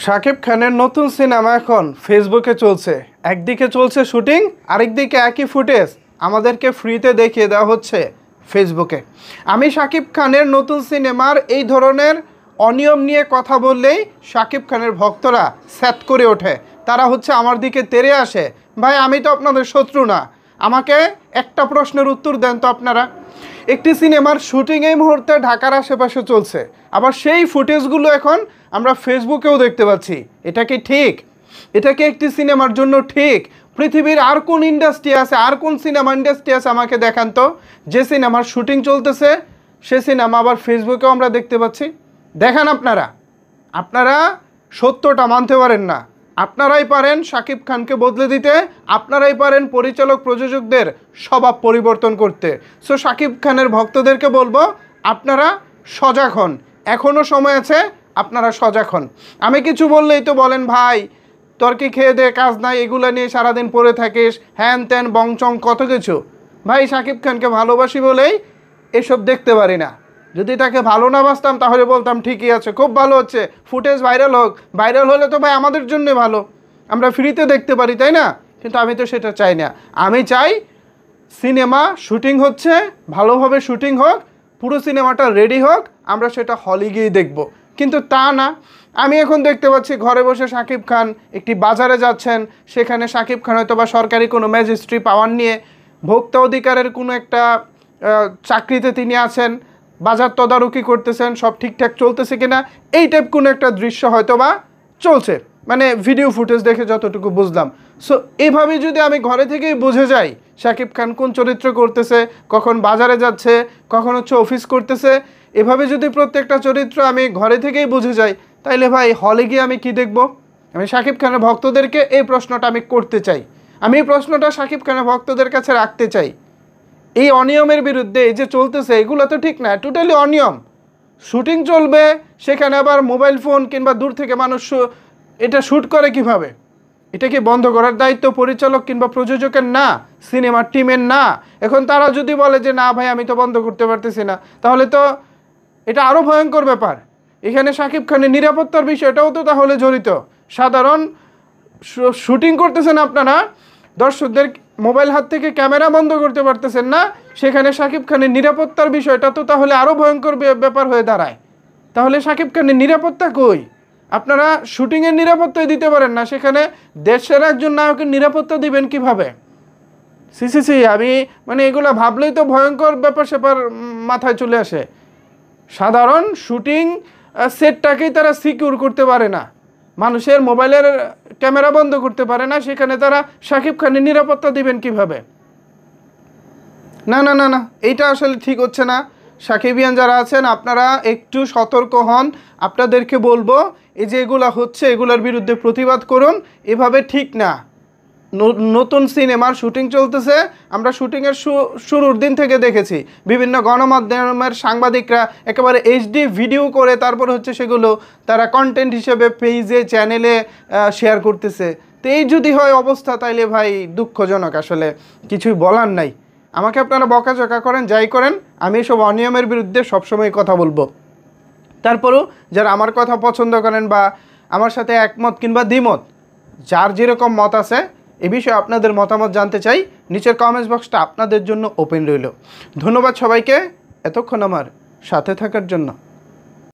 শাকিব খানের নতুন সিনেমা এখন ফেসবুকে চলছে। একদিকে চলছে শুটিং, আরেকদিকে একই ফুটেজ আমাদেরকে ফ্রিতে দেখিয়ে দেওয়া হচ্ছে ফেসবুকে। আমি শাকিব খানের নতুন সিনেমার এই ধরনের অনিয়ম নিয়ে কথা বললেই শাকিব খানের ভক্তরা স্যাত করে ওঠে। তারা হচ্ছে আমার দিকে তেড়ে আসে, ভাই আমি তো আপনাদের শত্রু না, আমাকে একটা প্রশ্নের উত্তর দেন তো আপনারা। একটি সিনেমার শুটিং এই মুহূর্তে ঢাকার আশেপাশে চলছে, আবার সেই ফুটেজগুলো এখন আমরা ফেসবুকেও দেখতে পাচ্ছি। এটা কি ঠিক? এটা কি একটি সিনেমার জন্য ঠিক? পৃথিবীর আর কোন ইন্ডাস্ট্রি আছে, আর কোন সিনেমা ইন্ডাস্ট্রি আছে আমাকে দেখান তো, যে সিনেমার শুটিং চলতেছে সে সিনেমা আবার ফেসবুকেও আমরা দেখতে পাচ্ছি। দেখান আপনারা। আপনারা সত্যটা মানতে পারেন না। আপনারাই পারেন শাকিব খানকে বদলে দিতে, আপনারাই পারেন পরিচালক প্রযোজকদের স্বভাব পরিবর্তন করতে। সো শাকিব খানের ভক্তদেরকে বলবো, আপনারা সজাগ হন, এখনও সময় আছে, আপনারা সজাগ হন। আমি কিছু বললেই তো বলেন ভাই তোর কি খেয়ে দে কাজ নাই, এগুলো নিয়ে সারাদিন পড়ে থাকিস, হ্যান ত্যান বংচং কত কিছু। ভাই শাকিব খানকে ভালোবাসি বলেই এসব দেখতে পারি না। যদি তাকে ভালো না বাসতাম তাহলে বলতাম ঠিকই আছে, খুব ভালো হচ্ছে, ফুটেজ ভাইরাল হোক। ভাইরাল হলে তো ভাই আমাদের জন্যই ভালো, আমরা ফ্রিতে দেখতে পারি, তাই না? কিন্তু আমি তো সেটা চাই না। আমি চাই সিনেমা শুটিং হচ্ছে, ভালোভাবে শুটিং হোক, পুরো সিনেমাটা রেডি হোক, আমরা সেটা হলে গিয়েই দেখব। কিন্তু তা না। আমি এখন দেখতে পাচ্ছি ঘরে বসে শাকিব খান একটি বাজারে যাচ্ছেন, সেখানে শাকিব খান হয়তো বা সরকারি কোনো ম্যাজিস্ট্রি পাওয়ার নিয়ে ভোক্তা অধিকারের কোনো একটা চাকরিতে তিনি আছেন, বাজার তদারকি করতেছেন, সব ঠিকঠাক চলতেছে কিনা এই টাইপ কোনো একটা দৃশ্য হয়তো বা চলছে, মানে ভিডিও ফুটেজ দেখে যতটুকু বুঝলাম। সো এইভাবে যদি আমি ঘরে থেকেই বুঝে যাই শাকিব খান কোন চরিত্র করতেছে, কখন বাজারে যাচ্ছে, কখন হচ্ছে অফিস করতেছে, এভাবে যদি প্রত্যেকটা চরিত্র আমি ঘরে থেকেই বুঝে যাই, তাইলে ভাই হলে গিয়ে আমি কি দেখব? আমি শাকিব খানের ভক্তদেরকে এই প্রশ্নটা আমি করতে চাই। আমি এই প্রশ্নটা শাকিব খানের ভক্তদের কাছে রাখতে চাই। এই অনিয়মের বিরুদ্ধে এই যে চলতেছে এগুলো তো ঠিক না, টোটালি অনিয়ম। শুটিং চলবে, সেখানে আবার মোবাইল ফোন কিংবা দূর থেকে মানুষ এটা শ্যুট করে কিভাবে? এটা কি বন্ধ করার দায়িত্ব পরিচালক কিংবা প্রযোজকের না, সিনেমার টিমের না? এখন তারা যদি বলে যে না ভাই আমি তো বন্ধ করতে পারতেছি না, তাহলে তো এটা আরও ভয়ঙ্কর ব্যাপার। এখানে শাকিব খানের নিরাপত্তার বিষয়টাও তো তাহলে জড়িত। সাধারণ শুটিং করতেছেন আপনারা, দর্শকদের মোবাইল হাত থেকে ক্যামেরা বন্ধ করতে পারতেছেন না, সেখানে শাকিব খানের নিরাপত্তার বিষয়টা তো তাহলে আরও ভয়ঙ্কর ব্যাপার হয়ে দাঁড়ায়। তাহলে শাকিব খানের নিরাপত্তা কই? আপনারা শুটিংয়ের নিরাপত্তাই দিতে পারেন না, সেখানে দেশের একজন নায়কের নিরাপত্তা দিবেন কিভাবে? সি আমি মানে এগুলো ভাবলেই তো ভয়ঙ্কর ব্যাপার স্যাপার মাথায় চলে আসে। সাধারণ শুটিং সেটটাকেই তারা সিকিউর করতে পারে না, মানুষের মোবাইলের ক্যামেরা বন্ধ করতে পারে না, সেখানে তারা শাকিব খানের নিরাপত্তা দিবেন কিভাবে? না না না না, এইটা আসলে ঠিক হচ্ছে না। সাকিবিয়ান যারা আছেন আপনারা একটু সতর্ক হন। আপনাদেরকে বলবো এই যে এগুলা হচ্ছে এগুলোর বিরুদ্ধে প্রতিবাদ করুন, এভাবে ঠিক না। নতুন সিনেমার শুটিং চলতেছে, আমরা শুটিংয়ের শুরুর দিন থেকে দেখেছি বিভিন্ন গণমাধ্যমের সাংবাদিকরা একেবারে এইচডি ভিডিও করে তারপর হচ্ছে সেগুলো তারা কন্টেন্ট হিসেবে পেজে চ্যানেলে শেয়ার করতেছে। তো এই যদি হয় অবস্থা, তাইলে ভাই দুঃখজনক, আসলে কিছুই বলার নাই। আমাকে আপনারা বকাঝকা করেন, যাই করেন, আমি এসব অনিয়মের বিরুদ্ধে সবসময় কথা বলবো। তারপরেও যারা আমার কথা পছন্দ করেন বা আমার সাথে একমত কিংবা দ্বিমত, যার যেরকম মত আছে এ বিষয়ে আপনাদের মতামত জানতে চাই। নিচের কমেন্টস বক্সটা আপনাদের জন্য ওপেন রইল। ধন্যবাদ সবাইকে এতক্ষণ আমার সাথে থাকার জন্য।